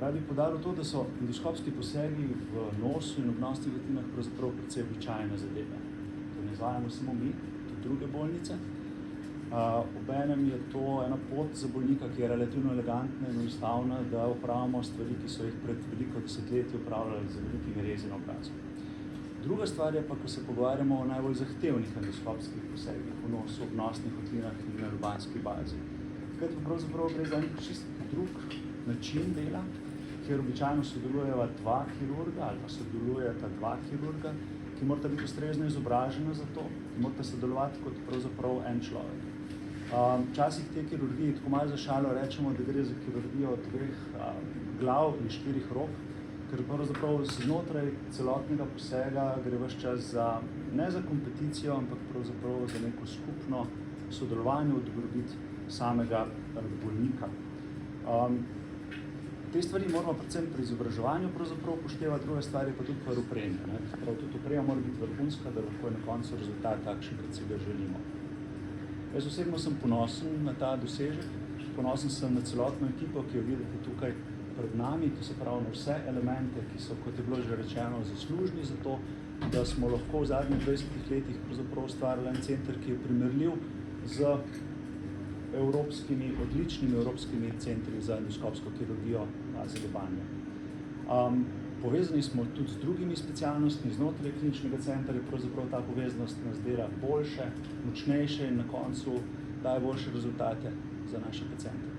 Rad bi poudaril to, da so endoskopski posegi v nosu in obnosnih votlinah pravzaprav precej običajne zadeve. To ne izvajamo samo mi, tudi druge bolnice. Obenem je to ena pot za bolnika, ki je relativno elegantna in enostavna, da opravimo stvari, ki so jih pred veliko desetletji opravljali z velikimi rezi na obrazu. Druga stvar je pa, ko se pogovarjamo o najbolj zahtevnih endoskopskih posegih v nosu, obnosnih votlinah in na lobanjski bazi. Takrat pa pravzaprav gre za en čisto drug način dela, kjer običajno sodelujeva dva kirurga ali pa sodelujeta dva kirurga, ki morata biti ustrezno izobražena za to, ki morata sodelovati kot pravzaprav en človek. Včasih te kirurgiji, tako malo za šalo rečemo, da gre za kirurgijo dveh glav in 4 rok, ker pravzaprav znotraj celotnega posega gre ves čas ne za kompeticijo, ampak pravzaprav za neko skupno sodelovanje v dobrobit samega bolnika. Te stvari moramo predvsem pri izobraževanju pravzaprav upoštevati, druga stvar je pa tudi pri opremi. Tudi oprema mora biti vrhunska, da lahko je na koncu rezultat takšen, kot si ga želimo. Jaz osebno sem ponosen na ta dosežek, ponosen sem na celotno ekipo, ki jo vidite tukaj pred nami, ki so prav na vse elemente, ki so, kot je bilo že rečeno, zaslužni za to, da smo lahko v zadnjih 20 letih pravzaprav ustvarili en center, ki je primerljiv z odličnimi evropskimi centri za endoskopsko kirurgijo zagebanja. Povezani smo tudi z drugimi specialnostmi znotraj kliničnega centra, pravzaprav ta povezanost nas dela boljše, močnejše in na koncu daje boljše rezultate za naše paciente.